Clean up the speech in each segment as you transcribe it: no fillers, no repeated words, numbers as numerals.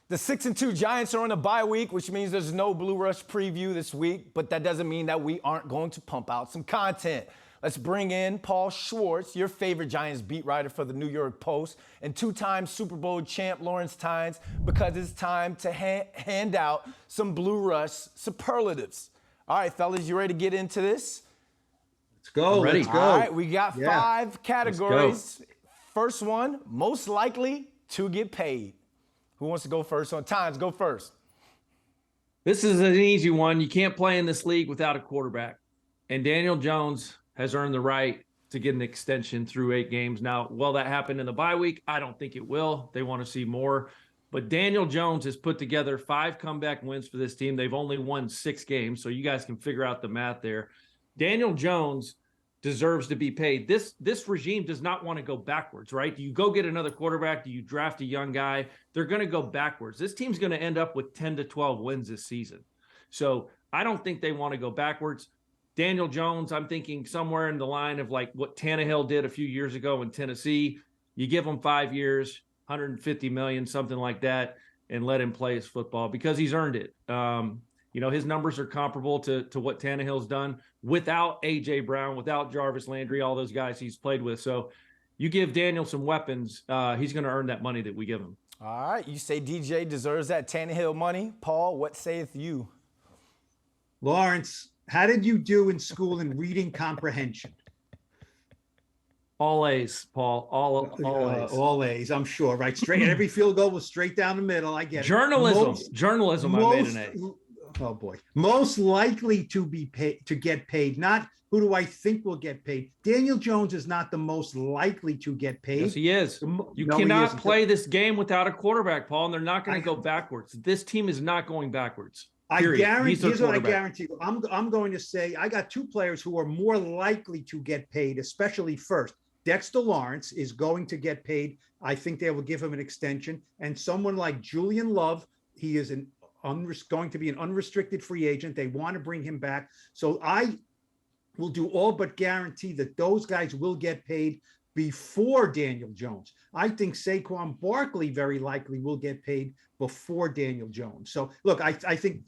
The 6-2 Giants are on a bye week, which means there's no Blue Rush preview this week, but that doesn't mean that we aren't going to pump out some content. Let's bring in Paul Schwartz, your favorite Giants beat writer for the New York Post, and two-time Super Bowl champ Lawrence Tynes, because it's time to hand out some Blue Rush superlatives. All right, fellas, you ready to get into this? Let's go. Let's go. All right, we got 5 categories. First one, most likely to get paid. Who wants to go first on Tynes? Go first. This is an easy one. You can't play in this league without a quarterback. And Daniel Jones has earned the right to get an extension through 8 games. Now, will that happen in the bye week? I don't think it will. They want to see more. But Daniel Jones has put together 5 comeback wins for this team. They've only won 6 games, so you guys can figure out the math there. Daniel Jones deserves to be paid. This regime does not want to go backwards, right? Do you go get another quarterback? Do you draft a young guy? They're going to go backwards. This team's going to end up with 10 to 12 wins this season. So I don't think they want to go backwards. Daniel Jones, I'm thinking somewhere in the line of like what Tannehill did a few years ago in Tennessee. You give him 5 years, $150 million, something like that, and let him play his football because he's earned it. His numbers are comparable to what Tannehill's done without A.J. Brown, without Jarvis Landry, all those guys he's played with. So you give Daniel some weapons, he's going to earn that money that we give him. All right, you say DJ deserves that Tannehill money. Paul, what saith you? Lawrence, how did you do in school in reading comprehension? All A's, Paul. All A's. All A's, I'm sure. Right, straight. Every field goal was straight down the middle. I get it. Journalism. I made an A. Oh boy, most likely to be paid, to get paid, not who do I think will get paid. Daniel Jones is not the most likely to get paid. Yes, he is. You cannot play this game without a quarterback, Paul, and they're not going to go backwards. This team is not going backwards. Period. I guarantee. Here's what I guarantee. I'm going to say I got 2 players who are more likely to get paid, especially first. Dexter Lawrence is going to get paid. I think they will give him an extension, and someone like Julian Love, he is going to be an unrestricted free agent. They want to bring him back. So I will do all but guarantee that those guys will get paid before Daniel Jones. I think Saquon Barkley very likely will get paid before Daniel Jones. So look, I think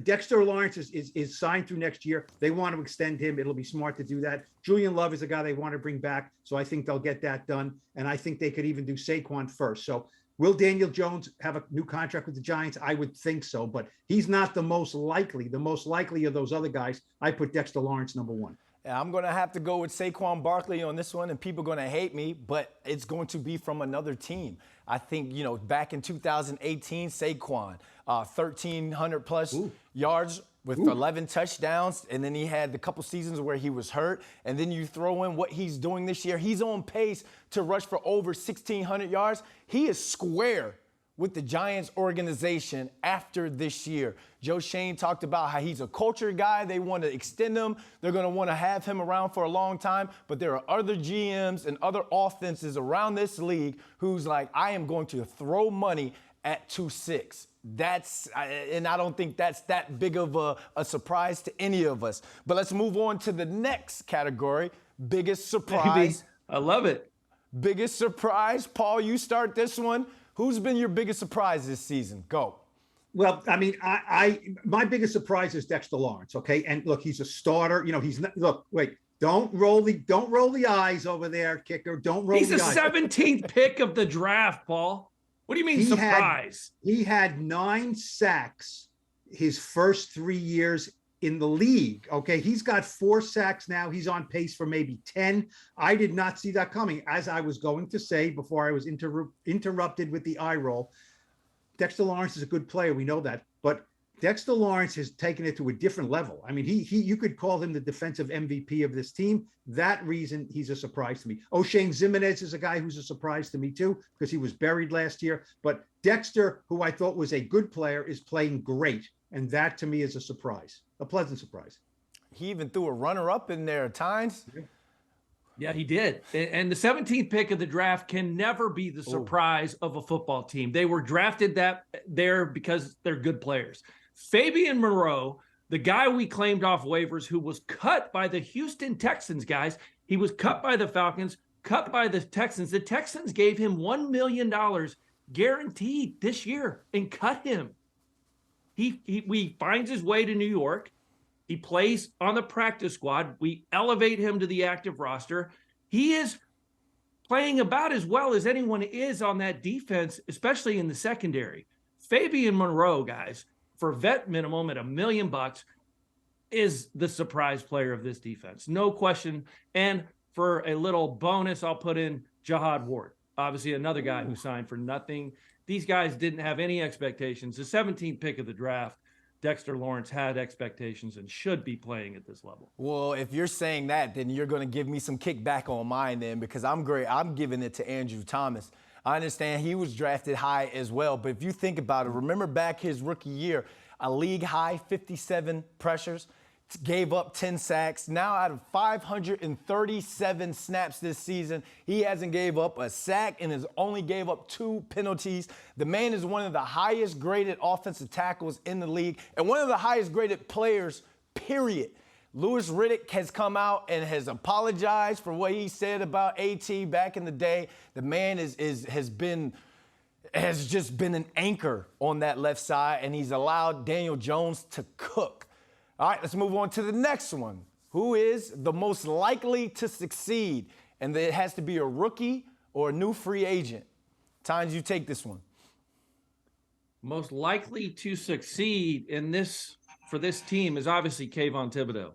Dexter Lawrence is signed through next year. They want to extend him. It'll be smart to do that. Julian Love is a guy they want to bring back. So I think they'll get that done. And I think they could even do Saquon first. So will Daniel Jones have a new contract with the Giants? I would think so, but he's not the most likely. The most likely of those other guys, I put Dexter Lawrence number 1. Yeah, I'm going to have to go with Saquon Barkley on this one, and people are going to hate me, but it's going to be from another team. I think, back in 2018, Saquon, 1,300-plus yards with 11 touchdowns, and then he had a couple seasons where he was hurt, and then you throw in what he's doing this year. He's on pace to rush for over 1,600 yards. He is square with the Giants organization after this year. Joe Shane talked about how he's a culture guy. They want to extend him. They're going to want to have him around for a long time. But there are other GMs and other offenses around this league who's like, I am going to throw money at 2-6. And I don't think that's that big of a surprise to any of us. But let's move on to the next category, biggest surprise. I love it. Biggest surprise. Paul, you start this one. Who's been your biggest surprise this season? Go. Well, I mean, my biggest surprise is Dexter Lawrence. Okay, and look, he's a starter. He's not. Look, wait. Don't roll the eyes over there, kicker. Don't roll. He's the the eyes. 17th pick of the draft, Paul. What do you mean surprise? He had 9 sacks his first 3 years in the league. Okay, he's got 4 sacks now. He's on pace for maybe 10. I did not see that coming. As I was going to say before I was interrupted with the eye roll, Dexter Lawrence is a good player. We know that, but Dexter Lawrence has taken it to a different level. I mean, you could call him the defensive MVP of this team. That reason, he's a surprise to me. O'Shane Ximines is a guy who's a surprise to me too, because he was buried last year. But Dexter, who I thought was a good player, is playing great. And that to me is a surprise, a pleasant surprise. He even threw a runner-up in there at times. Yeah, he did. And the 17th pick of the draft can never be the surprise of a football team. They were drafted there because they're good players. Fabian Monroe, the guy we claimed off waivers who was cut by the Houston Texans, guys, he was cut by the Falcons, cut by the Texans. The Texans gave him $1 million guaranteed this year and cut him. He finds his way to New York. He plays on the practice squad. We elevate him to the active roster. He is playing about as well as anyone is on that defense, especially in the secondary. Fabian Monroe, guys, for vet minimum at $1 million, is the surprise player of this defense. No question. And for a little bonus, I'll put in Jihad Ward. Obviously, another guy who signed for nothing. These guys didn't have any expectations. The 17th pick of the draft, Dexter Lawrence had expectations and should be playing at this level. Well, if you're saying that, then you're going to give me some kickback on mine then, because I'm great. I'm giving it to Andrew Thomas. I understand he was drafted high as well, but if you think about it, remember back his rookie year, a league high 57 pressures, gave up 10 sacks. Now out of 537 snaps this season, he hasn't gave up a sack and has only gave up 2 penalties. The man is one of the highest graded offensive tackles in the league and one of the highest graded players, period. Louis Riddick has come out and has apologized for what he said about AT back in the day. The man has just been an anchor on that left side, and he's allowed Daniel Jones to cook. All right, let's move on to the next one. Who is the most likely to succeed? And it has to be a rookie or a new free agent. Tynes, you take this one. Most likely to succeed in this for this team is obviously Kayvon Thibodeau.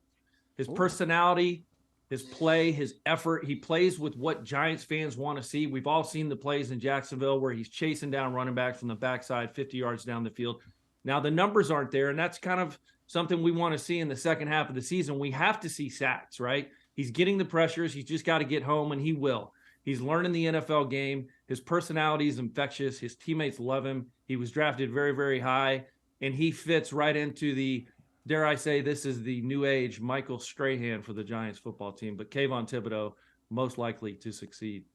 His personality, his play, his effort. He plays with what Giants fans want to see. We've all seen the plays in Jacksonville where he's chasing down running backs from the backside 50 yards down the field. Now, the numbers aren't there, and that's kind of something we want to see in the second half of the season. We have to see sacks, right? He's getting the pressures. He's just got to get home, and he will. He's learning the NFL game. His personality is infectious. His teammates love him. He was drafted very, very high, and he fits right into the, dare I say, this is the new age Michael Strahan for the Giants football team. But Kayvon Thibodeau, most likely to succeed.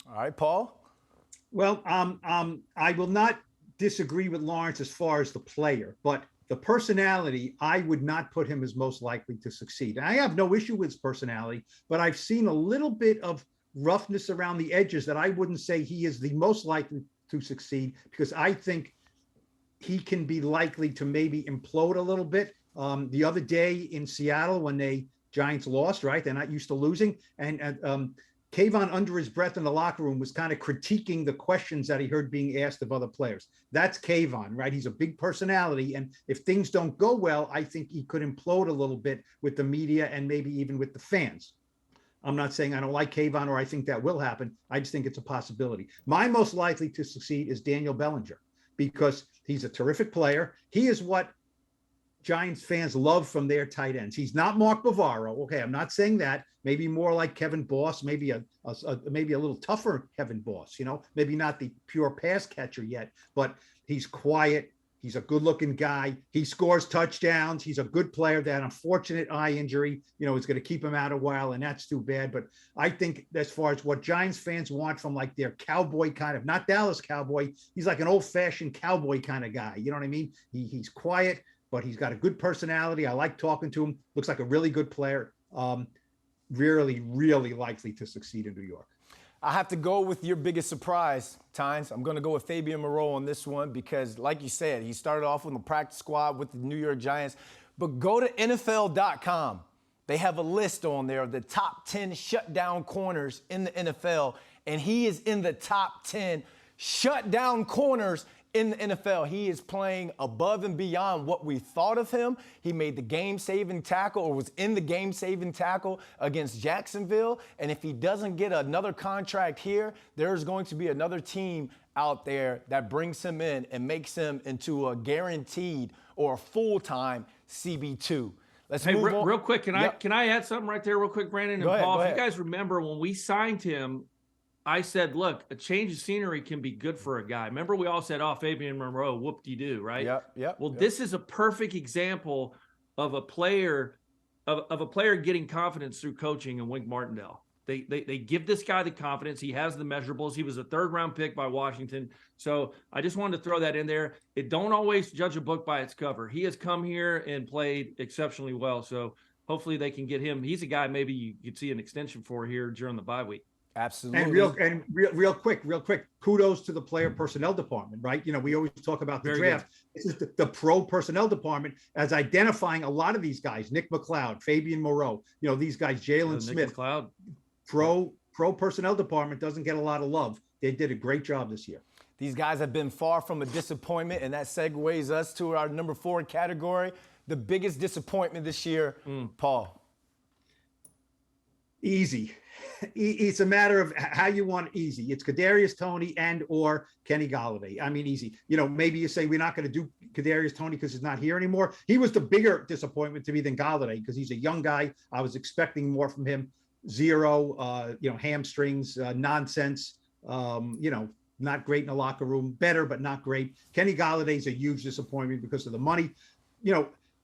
All right, Paul? Well, I will not disagree with Lawrence as far as the player, but the personality, I would not put him as most likely to succeed. I have no issue with his personality, but I've seen a little bit of roughness around the edges that I wouldn't say he is the most likely to succeed, because I think he can be likely to maybe implode a little bit. The other day in Seattle when the Giants lost, right? They're not used to losing. And Kayvon, under his breath in the locker room, was kind of critiquing the questions that he heard being asked of other players. That's Kayvon, right? He's a big personality. And if things don't go well, I think he could implode a little bit with the media and maybe even with the fans. I'm not saying I don't like Kayvon or I think that will happen. I just think it's a possibility. My most likely to succeed is Daniel Bellinger, because he's a terrific player. He is what Giants fans love from their tight ends. He's not Mark Bavaro. Okay, I'm not saying that. Maybe more like Kevin Boss, maybe a little tougher Kevin Boss, maybe not the pure pass catcher yet, but he's quiet. He's a good-looking guy. He scores touchdowns. He's a good player. That unfortunate eye injury, is going to keep him out a while, and that's too bad. But I think as far as what Giants fans want from like their cowboy kind of, not Dallas cowboy, he's like an old-fashioned cowboy kind of guy. You know what I mean? He's quiet, but he's got a good personality. I like talking to him. Looks like a really good player. Really, really likely to succeed in New York. I have to go with your biggest surprise, Tynes. I'm going to go with Fabian Monroe on this one because, like you said, he started off with the practice squad with the New York Giants. But go to NFL.com. They have a list on there of the top 10 shutdown corners in the NFL, and he is in the top 10 shutdown corners in the NFL. He is playing above and beyond what we thought of him. He made the game-saving tackle, or was in the game-saving tackle against Jacksonville. And if he doesn't get another contract here, there's going to be another team out there that brings him in and makes him into a guaranteed or a full-time CB2. Let's move on. Real quick, can I add something right there real quick, Brandon and Paul? If you guys remember when we signed him, I said, look, a change of scenery can be good for a guy. Remember, we all said, Fabian Monroe, whoop-de-doo, right? Yep. Well, this is a perfect example of a player getting confidence through coaching in Wink Martindale. They give this guy the confidence. He has the measurables. He was a third-round pick by Washington. So I just wanted to throw that in there. Don't always judge a book by its cover. He has come here and played exceptionally well. So hopefully they can get him. He's a guy maybe you could see an extension for here during the bye week. Absolutely. And real quick, kudos to the player personnel department, right? We always talk about the draft. This is the pro personnel department as identifying a lot of these guys: Nick McLeod, Fabian Moreau. These guys, Jalen Smith. McLeod. Pro personnel department doesn't get a lot of love. They did a great job this year. These guys have been far from a disappointment, and that segues us to our number 4 category. The biggest disappointment this year, Paul. Easy. It's a matter of how you want easy. It's Kadarius Toney and or Kenny Golladay. I mean, easy. Maybe you say we're not going to do Kadarius Toney because he's not here anymore. He was the bigger disappointment to me than Golladay because he's a young guy. I was expecting more from him. Zero, hamstrings, nonsense. Not great in the locker room. Better, but not great. Kenny Galladay's a huge disappointment because of the money.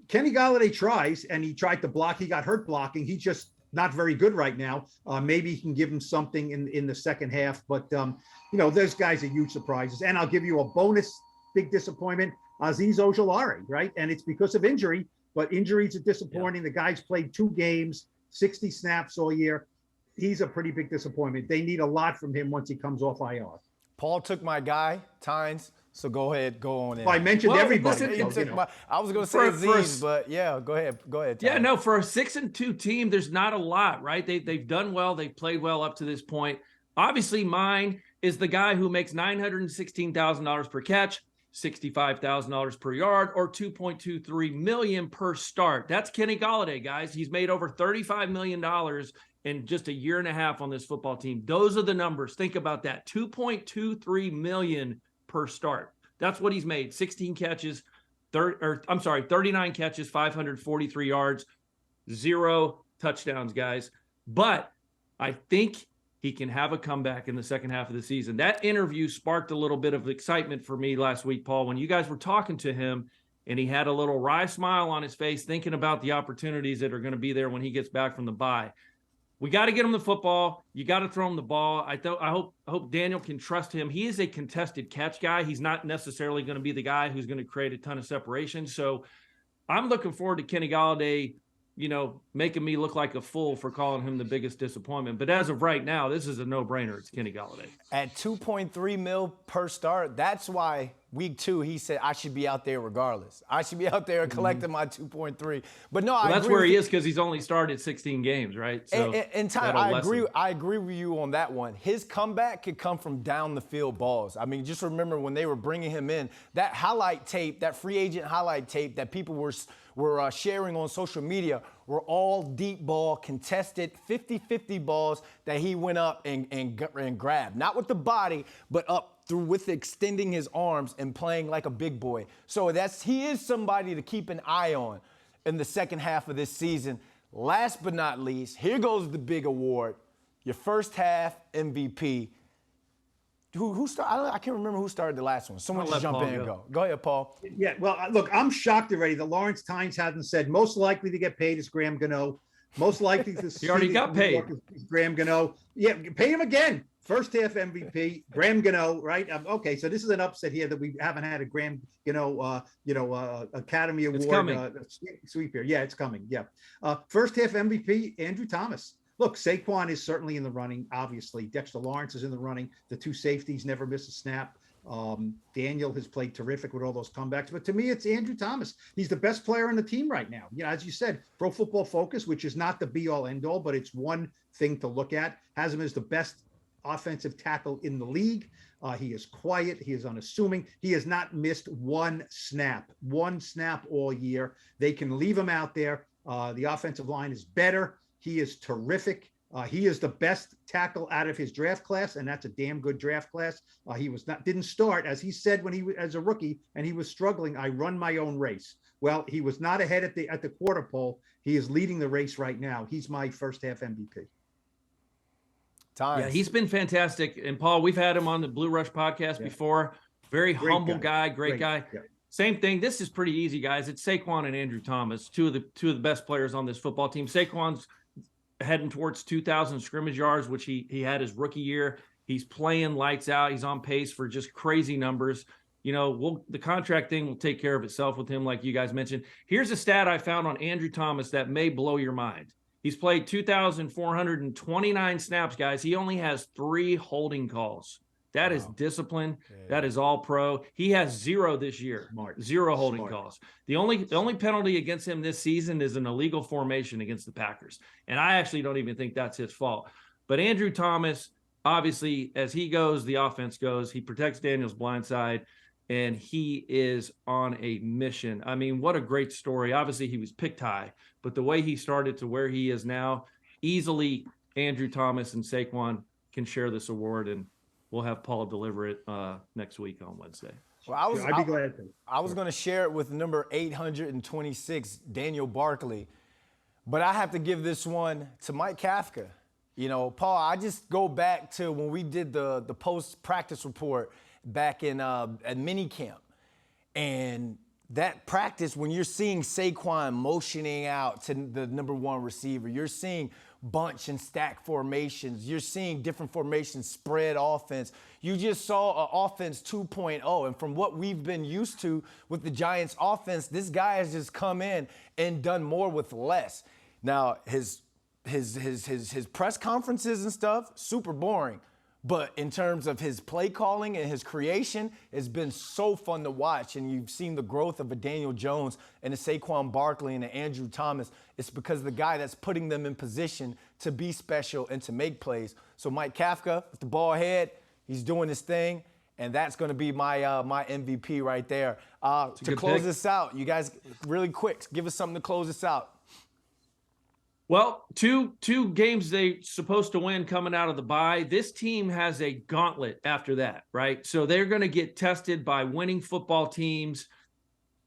Kenny Golladay tries, and he tried to block. He got hurt blocking. He just not very good right now. Maybe he can give him something in the second half. But, those guys are huge surprises. And I'll give you a bonus big disappointment, Aziz Ojelari, right? And it's because of injury, but injuries are disappointing. Yeah. The guy's played 2 games, 60 snaps all year. He's a pretty big disappointment. They need a lot from him once he comes off IR. Paul took my guy, Tynes. So go ahead, go on in. Well, I mentioned everybody. I was going to say Aziz, but yeah, go ahead. Tynes. Yeah, no, for a 6-2 team, there's not a lot, right? They've done well. They've played well up to this point. Obviously, mine is the guy who makes $916,000 per catch, $65,000 per yard, or $2.23 million per start. That's Kenny Golladay, guys. He's made over $35 million in just a year and a half on this football team. Those are the numbers. Think about that. $2.23 million per start. That's what he's made. 16 catches, 39 catches, 543 yards, 0 touchdowns, guys. But I think he can have a comeback in the second half of the season. That interview sparked a little bit of excitement for me last week, Paul, when you guys were talking to him and he had a little wry smile on his face thinking about the opportunities that are going to be there when he gets back from the bye. We got to get him the football. You got to throw him the ball. I hope Daniel can trust him. He is a contested catch guy. He's not necessarily going to be the guy who's going to create a ton of separation. So I'm looking forward to Kenny Golladay, making me look like a fool for calling him the biggest disappointment. But as of right now, this is a no-brainer. It's Kenny Golladay. At $2.3 million per start, that's why week 2 he said I should be out there regardless. I should be out there collecting my 2.3. But no, that's where he is because he's only started 16 games, right? So and Ty, I agree with you on that one. His comeback could come from down the field balls. I mean, just remember when they were bringing him in, that highlight tape, that free agent highlight tape that people were sharing on social media were all deep ball, contested 50-50 balls that he went up and grabbed. Not with the body, but up through with extending his arms and playing like a big boy. So he is somebody to keep an eye on in the second half of this season. Last but not least, here goes the big award, your first half MVP. Who started? I can't remember who started the last one. Someone just jump in and go. Go ahead, Paul. Yeah, well, look, I'm shocked already that Lawrence Tynes hasn't said most likely to get paid is Graham Gano. Most likely to he already got paid. Graham Gano. Yeah, pay him again. First half MVP, Graham Gano, right? Okay, so this is an upset here that we haven't had a Graham Gano, Academy Award sweep here. Yeah, it's coming. Yeah. First half MVP, Andrew Thomas. Look, Saquon is certainly in the running, obviously. Dexter Lawrence is in the running. The 2 safeties never miss a snap. Daniel has played terrific with all those comebacks. But to me, it's Andrew Thomas. He's the best player on the team right now. As you said, Pro Football Focus, which is not the be-all, end-all, but it's one thing to look at, has him as the best offensive tackle in the league. He is quiet. He is unassuming. He has not missed one snap all year. They can leave him out there. The offensive line is better. He is terrific. He is the best tackle out of his draft class, and that's a damn good draft class. He didn't start, as he said when he was as a rookie, and he was struggling. I run my own race. Well, he was not ahead at the quarter pole. He is leading the race right now. He's my first half MVP. Yeah, he's been fantastic. And Paul, we've had him on the Blue Rush podcast before. Very humble guy, great guy. Yeah. Same thing. This is pretty easy, guys. It's Saquon and Andrew Thomas, two of the best players on this football team. Saquon's heading towards 2,000 scrimmage yards, which he had his rookie year. He's playing lights out. He's on pace for just crazy numbers. The contract thing will take care of itself with him, like you guys mentioned. Here's a stat I found on Andrew Thomas that may blow your mind. He's played 2,429 snaps, guys. He only has 3 holding calls. That is discipline. Yeah. That is all pro. He has 0 this year. Smart. 0 holding calls. The only penalty against him this season is an illegal formation against the Packers. And I actually don't even think that's his fault. But Andrew Thomas, obviously, as he goes, the offense goes. He protects Daniel's blind side, and he is on a mission. I mean, what a great story. Obviously, he was picked high, but the way he started to where he is now, easily Andrew Thomas and Saquon can share this award, and we'll have Paul deliver it next week on Wednesday. Well, I'd be glad to. I was going to share it with number 826, Daniel Barkley, but I have to give this one to Mike Kafka. You know, Paul, I just go back to when we did the post-practice report back in at minicamp. And that practice, when you're seeing Saquon motioning out to the number 1 receiver, you're seeing bunch and stack formations, you're seeing different formations, spread offense. You just saw an offense 2.0. And from what we've been used to with the Giants offense, this guy has just come in and done more with less. Now, his press conferences and stuff, super boring. But in terms of his play calling and his creation, it's been so fun to watch. And you've seen the growth of a Daniel Jones and a Saquon Barkley and an Andrew Thomas. It's because of the guy that's putting them in position to be special and to make plays. So Mike Kafka, with the ball ahead, he's doing his thing. And that's going to be my my MVP right there. To close this out, you guys, really quick, give us something to close this out. Well, two games they supposed to win coming out of the bye. This team has a gauntlet after that, right? So they're going to get tested by winning football teams,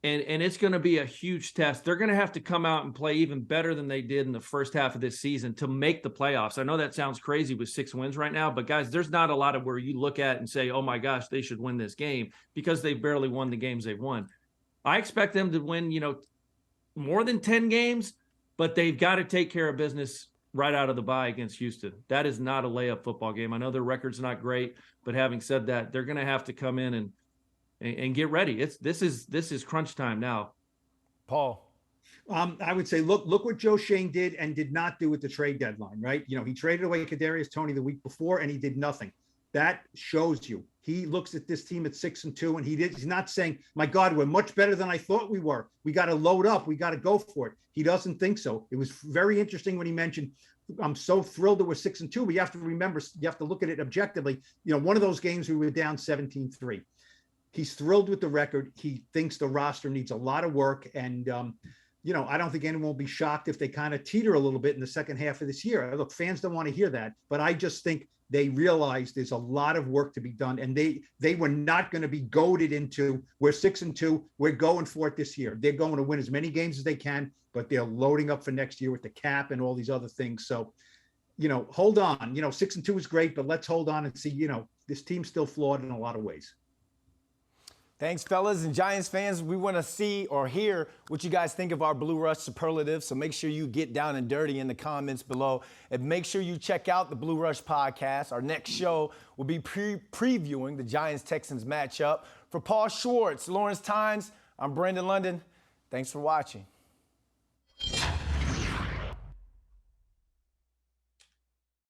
and it's going to be a huge test. They're going to have to come out and play even better than they did in the first half of this season to make the playoffs. I know that sounds crazy with 6 wins right now, but guys, there's not a lot of where you look at and say, oh my gosh, they should win this game, because they've barely won the games they've won. I expect them to win, more than 10 games, but they've got to take care of business right out of the bye against Houston. That is not a layup football game. I know their record's not great, but having said that, they're going to have to come in and get ready. This is crunch time now. Paul. I would say, look what Joe Shane did and did not do at the trade deadline, right? He traded away Kadarius Toney the week before, and he did nothing. That shows you. He looks at this team at 6-2, and he's not saying, my God, we're much better than I thought we were. We got to load up. We got to go for it. He doesn't think so. It was very interesting when he mentioned, I'm so thrilled that we're 6-2. But you have to remember, you have to look at it objectively. One of those games we were down 17-3. He's thrilled with the record. He thinks the roster needs a lot of work. And, I don't think anyone will be shocked if they kind of teeter a little bit in the second half of this year. Look, fans don't want to hear that, but I just think they realize there's a lot of work to be done, and they were not going to be goaded into, we're 6-2, we're going for it this year. They're going to win as many games as they can, but they're loading up for next year with the cap and all these other things. So, hold on. 6-2 is great, but let's hold on and see, this team's still flawed in a lot of ways. Thanks, fellas. And Giants fans, we want to see or hear what you guys think of our Blue Rush superlatives. So make sure you get down and dirty in the comments below. And make sure you check out the Blue Rush podcast. Our next show will be previewing the Giants-Texans matchup. For Paul Schwartz, Lawrence Tynes, I'm Brendan London. Thanks for watching.